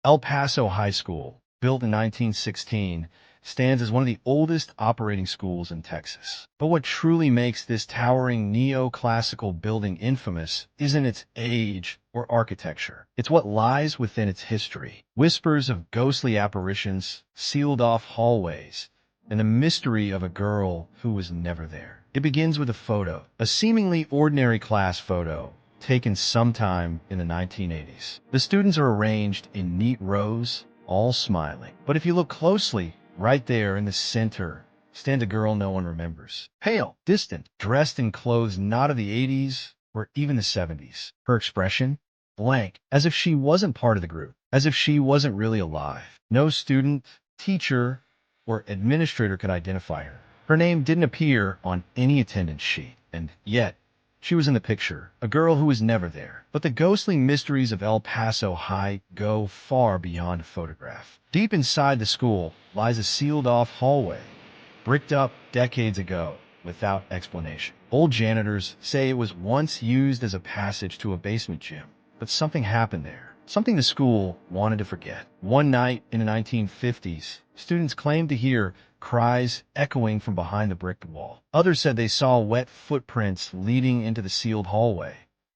El Paso High School, built in 1916, stands as one of the oldest operating schools in Texas. But what truly makes this towering neoclassical building infamous isn't its age or architecture. It's what lies within its history. Whispers of ghostly apparitions, sealed-off hallways, and the mystery of a girl who was never there. It begins with a photo, a seemingly ordinary class photo, taken sometime in the 1980s. The students are arranged in neat rows, all smiling. But if you look closely, right there in the center stands a girl no one remembers. Pale, distant, dressed in clothes not of the 80s or even the 70s. Her expression? Blank, as if she wasn't part of the group, as if she wasn't really alive. No student, teacher, or administrator could identify her. Her name didn't appear on any attendance sheet, and yet she was in the picture, a girl who was never there. But the ghostly mysteries of El Paso High go far beyond a photograph. Deep inside the school lies a sealed-off hallway, bricked up decades ago without explanation. Old janitors say it was once used as a passage to a basement gym, but something happened there. Something the school wanted to forget. One night in the 1950s, students claimed to hear cries echoing from behind the brick wall. Others said they saw wet footprints leading into the sealed hallway,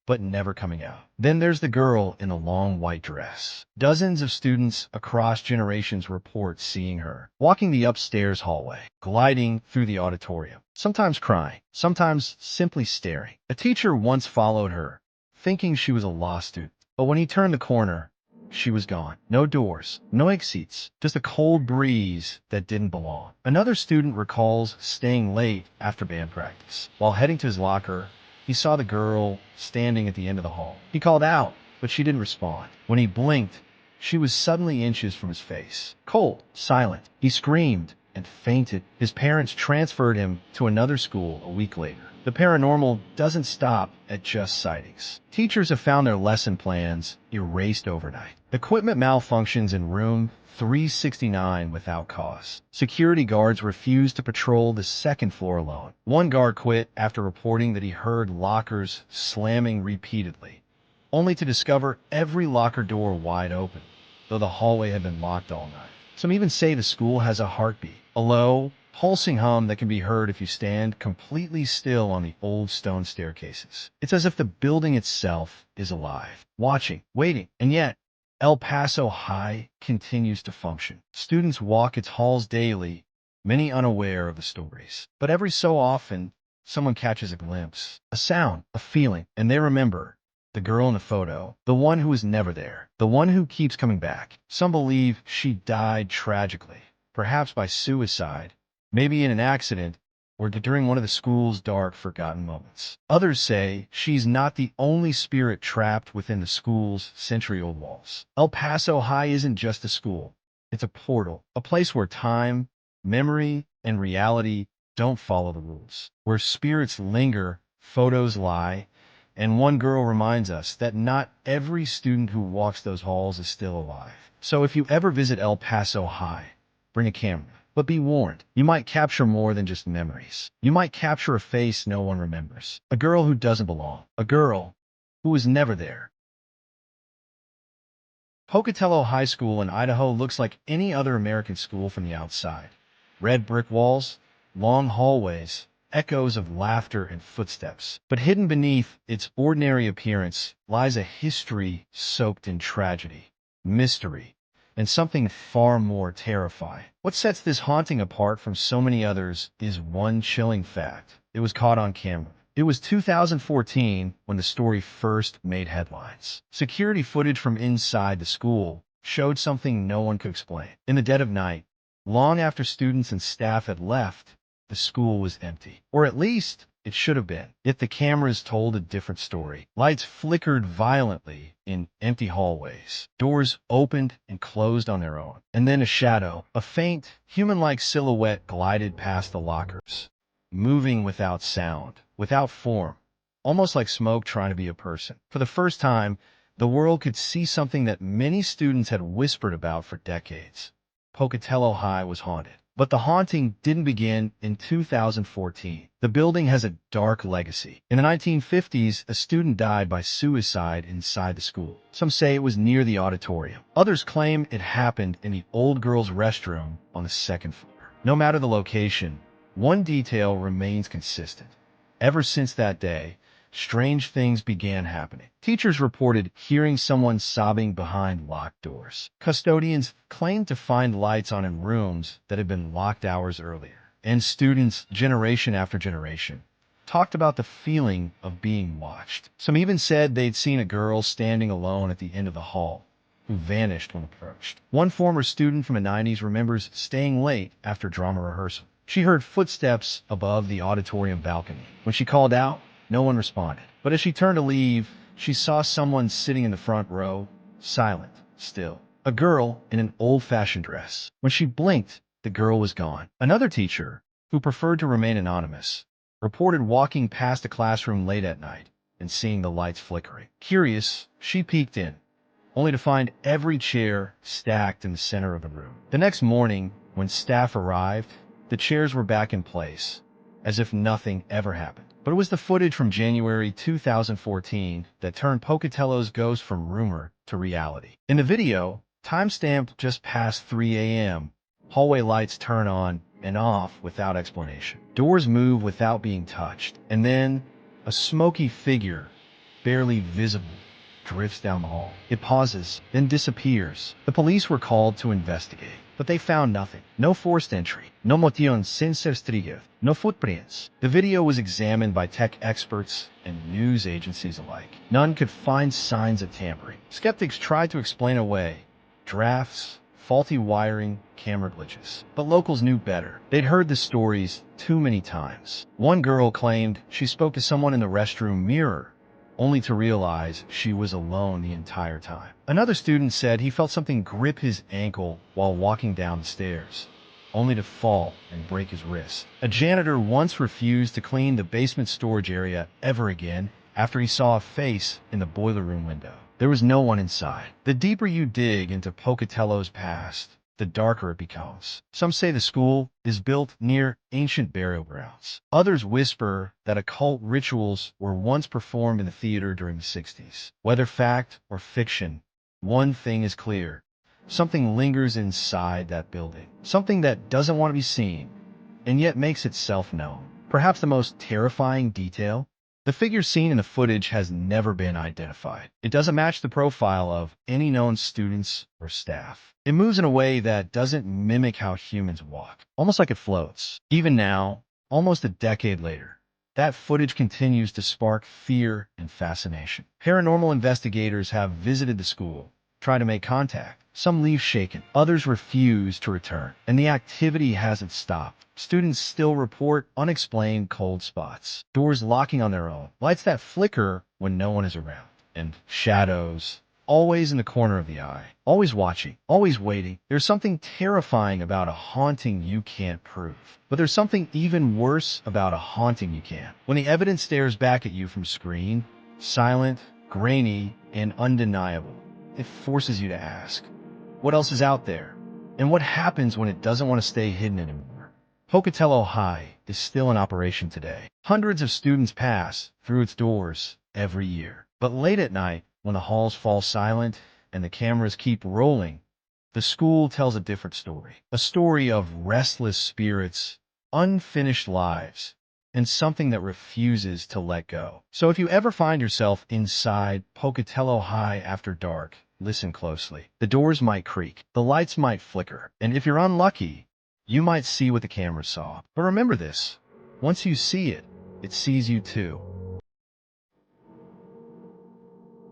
but never coming out. Then there's the girl in the long white dress. Dozens of students across generations report seeing her, walking the upstairs hallway, gliding through the auditorium, sometimes crying, sometimes simply staring. A teacher once followed her, thinking she was a law student, but when he turned the corner, she was gone. No doors, no exits, just a cold breeze that didn't belong. Another student recalls staying late after band practice. While heading to his locker, he saw the girl standing at the end of the hall. He called out, but she didn't respond. When he blinked, she was suddenly inches from his face. Cold, silent. He screamed and fainted. His parents transferred him to another school a week later. The paranormal doesn't stop at just sightings. Teachers have found their lesson plans erased overnight. Equipment malfunctions in room 369 without cause. Security guards refuse to patrol the second floor alone. One guard quit after reporting that he heard lockers slamming repeatedly, only to discover every locker door wide open, though the hallway had been locked all night. Some even say the school has a heartbeat, a low, pulsing hum that can be heard if you stand completely still on the old stone staircases. It's as if the building itself is alive, watching, waiting, and yet El Paso High continues to function. Students walk its halls daily, many unaware of the stories. But every so often, someone catches a glimpse, a sound, a feeling, and they remember the girl in the photo, the one who was never there, the one who keeps coming back. Some believe she died tragically, perhaps by suicide, maybe in an accident, or during one of the school's dark, forgotten moments. Others say she's not the only spirit trapped within the school's century-old walls. El Paso High isn't just a school. It's a portal, a place where time, memory, and reality don't follow the rules, where spirits linger, photos lie, and one girl reminds us that not every student who walks those halls is still alive. So if you ever visit El Paso High, bring a camera. But be warned, you might capture more than just memories. You might capture a face no one remembers. A girl who doesn't belong. A girl who was never there. Pocatello High School in Idaho looks like any other American school from the outside. Red brick walls, long hallways, echoes of laughter and footsteps. But hidden beneath its ordinary appearance lies a history soaked in tragedy, mystery, and something far more terrifying. What sets this haunting apart from so many others is one chilling fact. It was caught on camera. It was 2014 when the story first made headlines. Security footage from inside the school showed something no one could explain. In the dead of night, long after students and staff had left, the school was empty. Or at least, it should have been. Yet the cameras told a different story. Lights flickered violently in empty hallways. Doors opened and closed on their own. And then a shadow, a faint, human-like silhouette glided past the lockers, moving without sound, without form, almost like smoke trying to be a person. For the first time, the world could see something that many students had whispered about for decades. Pocatello High was haunted. But the haunting didn't begin in 2014. The building has a dark legacy. In the 1950s, a student died by suicide inside the school. Some say it was near the auditorium. Others claim it happened in the old girls' restroom on the second floor. No matter the location, one detail remains consistent. Ever since that day, strange things began happening. Teachers reported hearing someone sobbing behind locked doors. Custodians claimed to find lights on in rooms that had been locked hours earlier. And students, generation after generation, talked about the feeling of being watched. Some even said they'd seen a girl standing alone at the end of the hall, who vanished when approached. One former student from the 90s remembers staying late after drama rehearsal. She heard footsteps above the auditorium balcony. When she called out, no one responded. But as she turned to leave, she saw someone sitting in the front row, silent, still. A girl in an old-fashioned dress. When she blinked, the girl was gone. Another teacher, who preferred to remain anonymous, reported walking past a classroom late at night and seeing the lights flickering. Curious, she peeked in, only to find every chair stacked in the center of the room. The next morning, when staff arrived, the chairs were back in place, as if nothing ever happened. But it was the footage from January 2014 that turned Pocatello's ghost from rumor to reality. In the video, timestamped just past 3 a.m., hallway lights turn on and off without explanation. Doors move without being touched. And then, a smoky figure, barely visible, drifts down the hall. It pauses, then disappears. The police were called to investigate, but they found nothing. No forced entry, no motion sin ser striget, no footprints. The video was examined by tech experts and news agencies alike. None could find signs of tampering. Skeptics tried to explain away drafts, faulty wiring, camera glitches. But locals knew better. They'd heard the stories too many times. One girl claimed she spoke to someone in the restroom mirror, only to realize she was alone the entire time. Another student said he felt something grip his ankle while walking down the stairs, only to fall and break his wrist. A janitor once refused to clean the basement storage area ever again after he saw a face in the boiler room window. There was no one inside. The deeper you dig into Pocatello's past, the darker it becomes. Some say the school is built near ancient burial grounds. Others whisper that occult rituals were once performed in the theater during the 60s. Whether fact or fiction, one thing is clear. Something lingers inside that building. Something that doesn't want to be seen, and yet makes itself known. Perhaps the most terrifying detail? The figure seen in the footage has never been identified. It doesn't match the profile of any known students or staff. It moves in a way that doesn't mimic how humans walk, almost like it floats. Even now, almost a decade later, that footage continues to spark fear and fascination. Paranormal investigators have visited the school, tried to make contact. Some leave shaken, others refuse to return, and the activity hasn't stopped. Students still report unexplained cold spots, doors locking on their own, lights that flicker when no one is around, and shadows always in the corner of the eye, always watching, always waiting. There's something terrifying about a haunting you can't prove. But there's something even worse about a haunting you can. When the evidence stares back at you from screen, silent, grainy, and undeniable, it forces you to ask, what else is out there? And what happens when it doesn't want to stay hidden anymore? Pocatello High is still in operation today. Hundreds of students pass through its doors every year. But late at night, when the halls fall silent and the cameras keep rolling, the school tells a different story. A story of restless spirits, unfinished lives, and something that refuses to let go. So if you ever find yourself inside Pocatello High after dark, listen closely. The doors might creak, the lights might flicker, and if you're unlucky, you might see what the camera saw. But remember this, once you see it, it sees you too.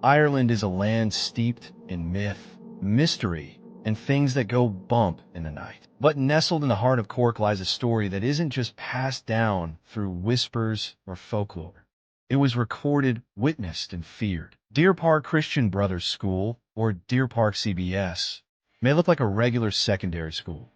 Ireland is a land steeped in myth, mystery, and things that go bump in the night. But nestled in the heart of Cork lies a story that isn't just passed down through whispers or folklore. It was recorded, witnessed, and feared. Deerpark Christian Brothers School, or Deerpark CBS, may look like a regular secondary school,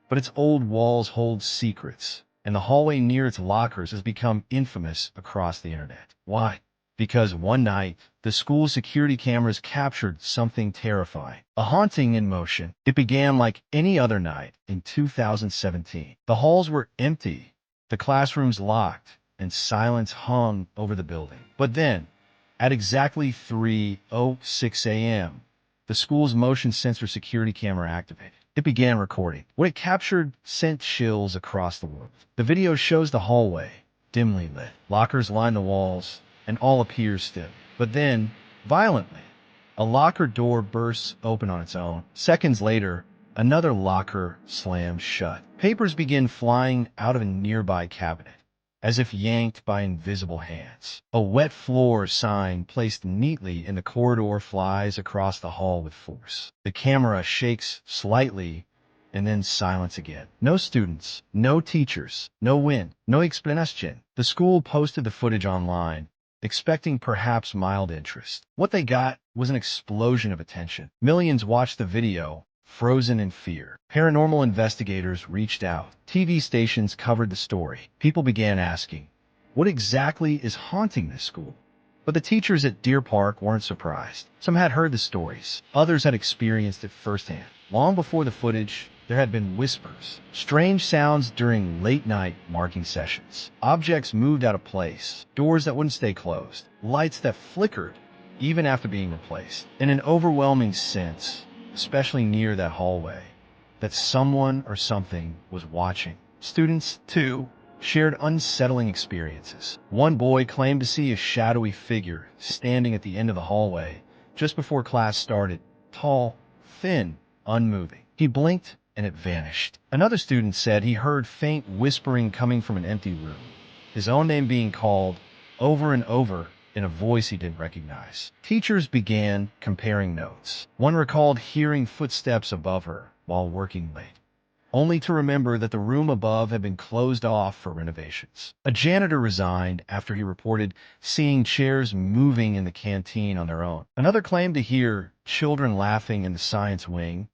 but its old walls hold secrets, and the hallway near its lockers has become infamous across the internet. Why? Because one night, the school security cameras captured something terrifying. A haunting in motion. It began like any other night in 2017. The halls were empty, the classrooms locked, and silence hung over the building. But then, at exactly 3:06 a.m., the school's motion sensor security camera activated. It began recording. What it captured sent chills across the world. The video shows the hallway, dimly lit. Lockers line the walls, and all appears still. But then, violently, a locker door bursts open on its own. Seconds later, another locker slams shut. Papers begin flying out of a nearby cabinet, as if yanked by invisible hands. A wet floor sign placed neatly in the corridor flies across the hall with force. The camera shakes slightly, and then silence again. No students, no teachers, no wind, no explanation. The school posted the footage online, expecting perhaps mild interest. What they got was an explosion of attention. Millions watched the video, frozen in fear. Paranormal investigators reached out. TV stations covered the story. People began asking, what exactly is haunting this school? But the teachers at Deerpark weren't surprised. Some had heard the stories. Others had experienced it firsthand. Long before the footage, there had been whispers, strange sounds during late-night marking sessions. Objects moved out of place, doors that wouldn't stay closed, lights that flickered even after being replaced. In an overwhelming sense, especially near that hallway, that someone or something was watching. Students, too, shared unsettling experiences. One boy claimed to see a shadowy figure standing at the end of the hallway just before class started, tall, thin, unmoving. He blinked and it vanished. Another student said he heard faint whispering coming from an empty room, his own name being called over and over in a voice he didn't recognize. Teachers began comparing notes. One recalled hearing footsteps above her while working late, only to remember that the room above had been closed off for renovations. A janitor resigned after he reported seeing chairs moving in the canteen on their own. Another claimed to hear children laughing in the science wing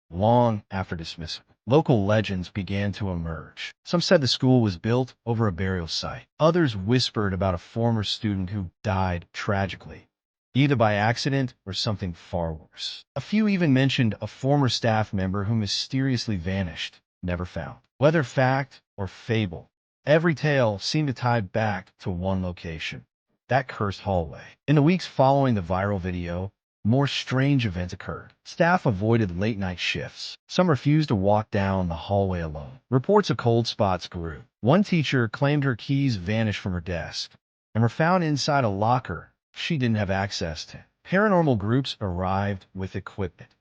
long after dismissal. Local legends began to emerge. Some said the school was built over a burial site. Others whispered about a former student who died tragically, either by accident or something far worse. A few even mentioned a former staff member who mysteriously vanished, never found. Whether fact or fable, every tale seemed to tie back to one location, that cursed hallway. In the weeks following the viral video, more strange events occurred. Staff avoided late-night shifts. Some refused to walk down the hallway alone. Reports of cold spots grew. One teacher claimed her keys vanished from her desk and were found inside a locker she didn't have access to. Paranormal groups arrived with equipment: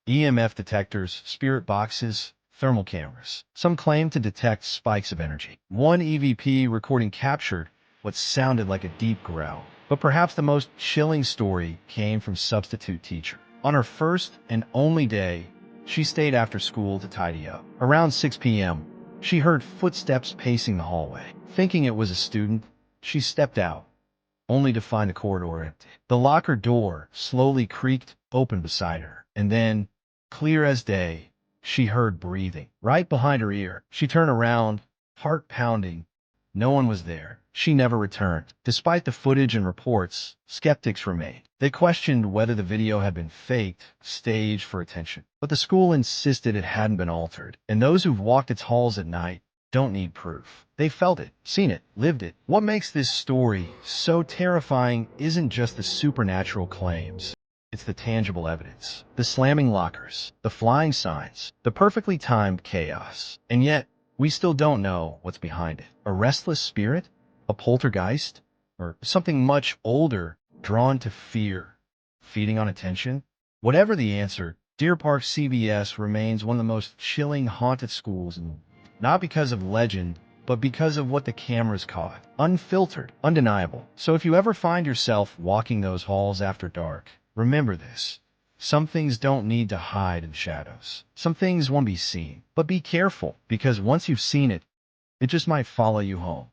EMF detectors, spirit boxes, thermal cameras. Some claimed to detect spikes of energy. One EVP recording captured what sounded like a deep growl. But perhaps the most chilling story came from substitute teacher. On her first and only day, she stayed after school to tidy up. Around 6 p.m., she heard footsteps pacing the hallway. Thinking it was a student, she stepped out, only to find the corridor empty. The locker door slowly creaked open beside her, and then, clear as day, she heard breathing right behind her ear. She turned around, heart pounding. No one was there. She never returned. Despite the footage and reports, skeptics remained. They questioned whether the video had been faked, staged for attention. But the school insisted it hadn't been altered, and those who've walked its halls at night don't need proof. They felt it, seen it, lived it. What makes this story so terrifying isn't just the supernatural claims. It's the tangible evidence. The slamming lockers, the flying signs, the perfectly timed chaos. And yet, we still don't know what's behind it. A restless spirit? A poltergeist? Or something much older, drawn to fear, feeding on attention? Whatever the answer, Deerpark CBS remains one of the most chilling haunted schools in the world. Not because of legend, but because of what the cameras caught. Unfiltered, undeniable. So if you ever find yourself walking those halls after dark, remember this. Some things don't need to hide in shadows. Some things won't be seen. But be careful, because once you've seen it, it just might follow you home.